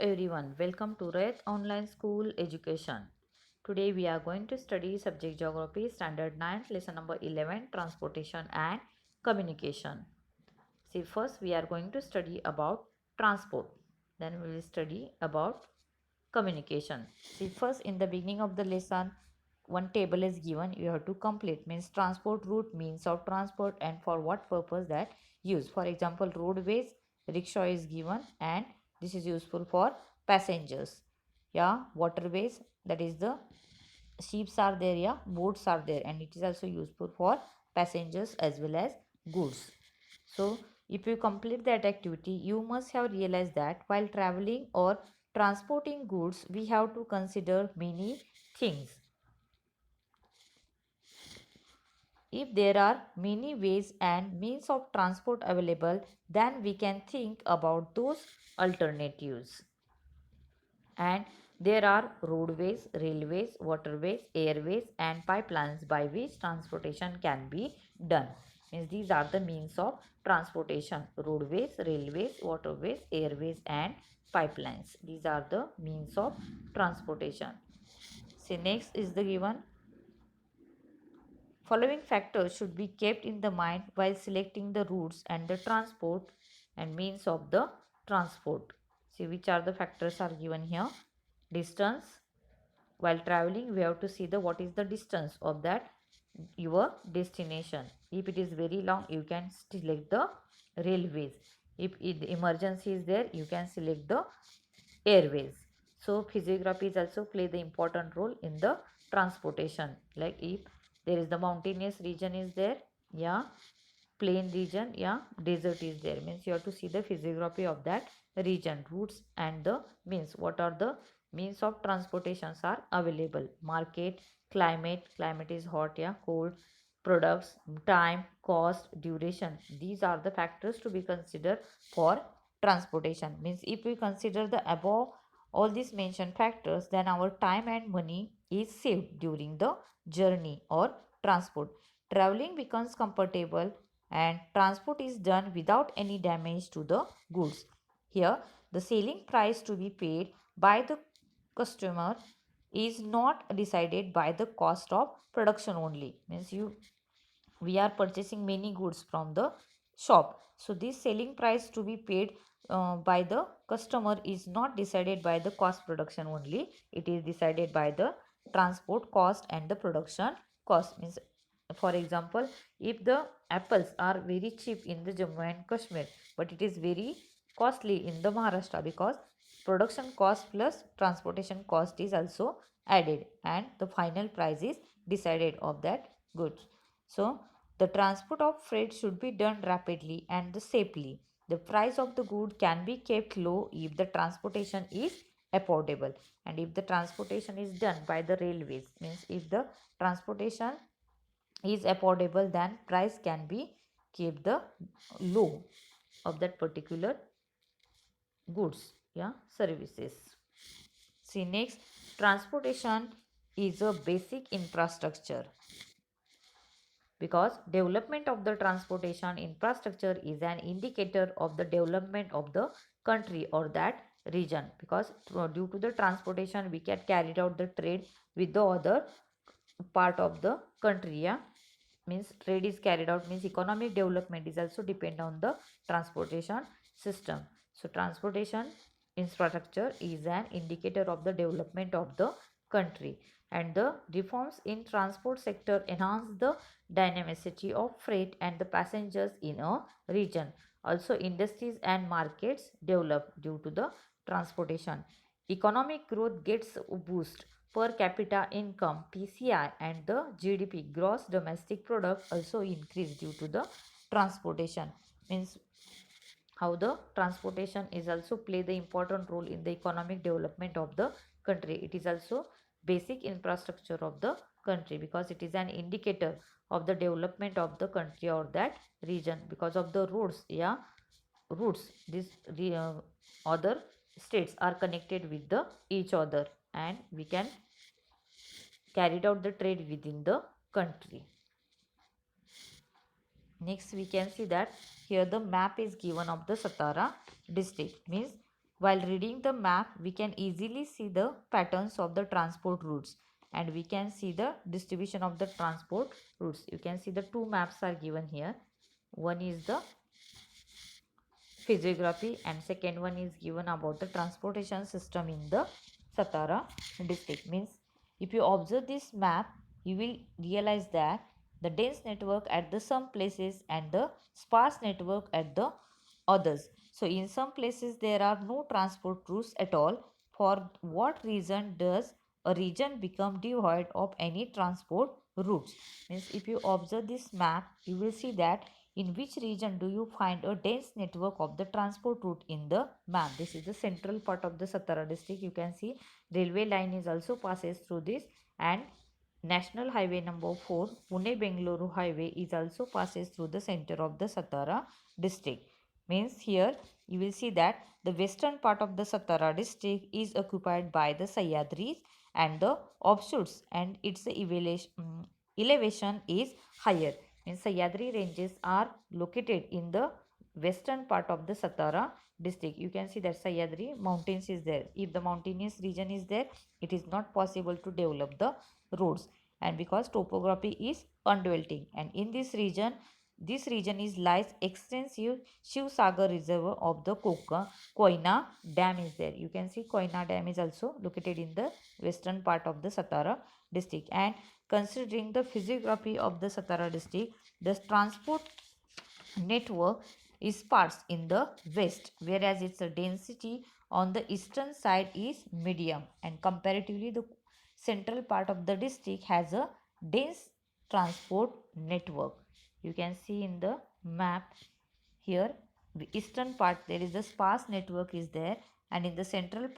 everyone, welcome to Rayat Online School Education. Today we are going to study subject geography standard 9th lesson number 11 transportation and communication. See, first we are going to study about transport, then we will study about communication. See, first in the beginning of the lesson one table is given, you have to complete, means transport route, means of transport, and for what purpose that use. For example, roadways, rickshaw is given, and this is useful for passengers. Yeah, waterways, that is the ships are there, yeah, boats are there, and it is also useful for passengers as well as goods. So if you complete that activity, you must have realized that while traveling or transporting goods, we have to consider many things. If there are many ways and means of transport available, then we can think about those alternatives. And there are roadways, railways, waterways, airways, and pipelines by which transportation can be done. Means these are the means of transportation: roadways, railways, waterways, airways, and pipelines. These are the means of transportation. See, next is the given. Following factors should be kept in the mind while selecting the routes and the transport and means of the transport. See, which are the factors are given here. Distance. While traveling, we have to see the what is the distance of that your destination. If it is very long, you can select the railways. If the emergency is there, you can select the airways. So physiography is also play the important role in the transportation. Like if there is the mountainous region is there, yeah, plain region, yeah, desert is there, means you have to see the physiography of that region, routes and the means, what are the means of transportations are available. Market, climate is hot, yeah, cold, products, time, cost, duration, these are the factors to be considered for transportation. Means if we consider the above all these mentioned factors, then our time and money is saved during the journey or transport. Traveling becomes comfortable and transport is done without any damage to the goods. Here, the selling price to be paid by the customer is not decided by the cost of production only. Means we are purchasing many goods from the shop. So this selling price to be paid by the customer is not decided by the cost production only. It is decided by the transport cost and the production cost. Means for example, if the apples are very cheap in the Jammu and Kashmir, but it is very costly in the Maharashtra, because production cost plus transportation cost is also added and the final price is decided of that goods. So the transport of freight should be done rapidly and safely. The price of the good can be kept low if the transportation is affordable, and if the transportation is done by the railways, means if the transportation is affordable, then price can be kept the low of that particular goods, yeah, services. See, next, transportation is a basic infrastructure, because development of the transportation infrastructure is an indicator of the development of the country or that region, because due to the transportation we can carry out the trade with the other part of the country, yeah, means trade is carried out, means economic development is also depend on the transportation system. So transportation infrastructure is an indicator of the development of the country, and the reforms in transport sector enhance the dynamicity of freight and the passengers in a region. Also industries and markets develop due to the transportation. Economic growth gets a boost. Per capita income, PCI, and the GDP, gross domestic product, also increase due to the transportation. Means how the transportation is also play the important role in the economic development of the country. It is also basic infrastructure of the country, because it is an indicator of the development of the country or that region, because of the roads, yeah, routes, these other states are connected with the each other, and we can carried out the trade within the country. Next we can see that here the map is given of the Satara district, means While reading the map, we can easily see the patterns of the transport routes, and we can see the distribution of the transport routes. You can see the two maps are given here. One is the physiography and second one is given about the transportation system in the Satara district. Means if you observe this map, you will realize that the dense network at the some places and the sparse network at the others. So in some places there are no transport routes at all. For what reason does a region become devoid of any transport routes? Means if you observe this map, you will see that in which region do you find a dense network of the transport route in the map. This is the central part of the Satara district. You can see railway line is also passes through this, and National Highway number 4 Pune Bengaluru highway is also passes through the center of the Satara district. Means here you will see that the western part of the Satara district is occupied by the Sahyadris and the offshoots, and its elevation is higher. Means Sahyadri ranges are located in the western part of the Satara district. You can see that Sahyadri mountains is there. If the mountainous region is there, it is not possible to develop the roads, and because topography is undulating, and in this region is lies extensive Shiv Sagar reservoir of the Koyna Dam is there. You can see Koyna Dam is also located in the western part of the Satara district. And considering the physiography of the Satara district, the transport network is sparse in the west, whereas its density on the eastern side is medium, and comparatively the central part of the district has a dense transport network. You can see in the map here, the eastern part there is a sparse network is there, and in the central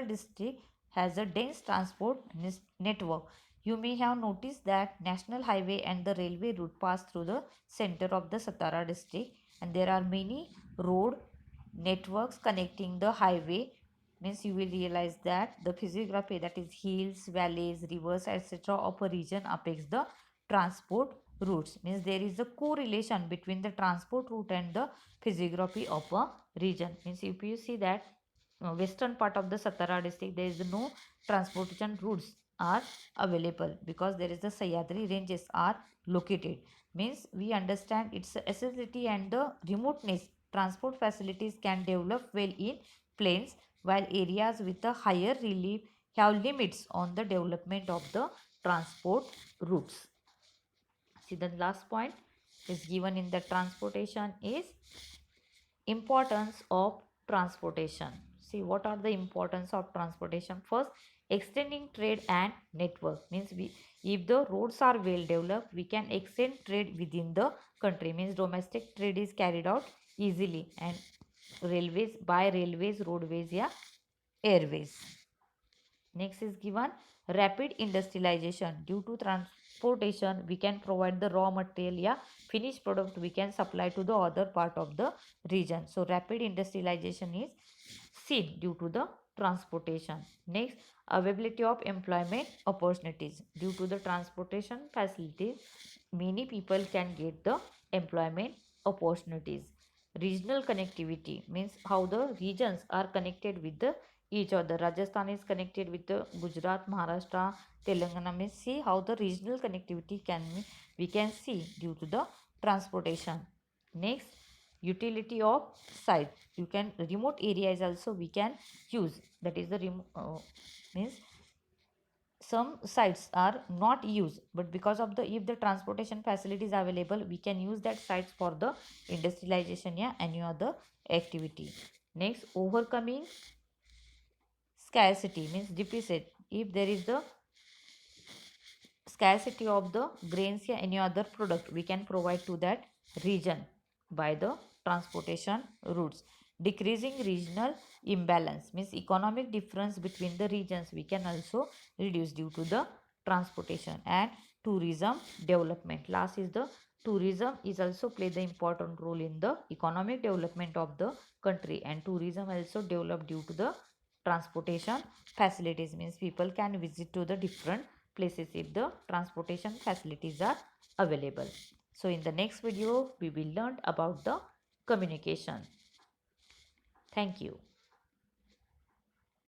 district has a dense transport network. You may have noticed that national highway and the railway route pass through the center of the Satara district, and there are many road networks connecting the highway. Means you will realize that the physiography, that is hills, valleys, rivers, etc. of a region affects the transport routes. Means there is a correlation between the transport route and the physiography of a region. Means if you see that western part of the Satara district, there is no transportation routes are available because there is the Sahyadri ranges are located. Means we understand its accessibility and the remoteness. Transport facilities can develop well in plains, while areas with a higher relief have limits on the development of the transport routes. See, the last point is given in the transportation is importance of transportation. See, what are the importance of transportation? First, extending trade and network. Means we, if the roads are well developed, we can extend trade within the country. Means domestic trade is carried out easily, and railways, by railways, roadways, yeah, airways. Next is given rapid industrialization. Due to transportation, we can provide the raw material, yeah, finished product we can supply to the other part of the region. So rapid industrialization is seen due to the transportation. Next, availability of employment opportunities. Due to the transportation facilities, many people can get the employment opportunities. Regional connectivity means how the regions are connected with the each other. Rajasthan is connected with the Gujarat, Maharashtra, Telangana. Means see how the regional connectivity can be, we can see due to the transportation. Next, utility of site. You can remote areas also we can use. That is the means some sites are not used, but because of the, if the transportation facilities are available, we can use that sites for the industrialization, yeah, any other activity. Next, overcoming scarcity means deficit. If there is the scarcity of the grains or any other product, we can provide to that region by the transportation routes. Decreasing regional imbalance means economic difference between the regions we can also reduce due to the transportation. And tourism development. Last is the tourism is also play the important role in the economic development of the country, and tourism also develop due to the transportation facilities. Means people can visit to the different places if the transportation facilities are available. So in the next video we will learn about the communication. Thank you.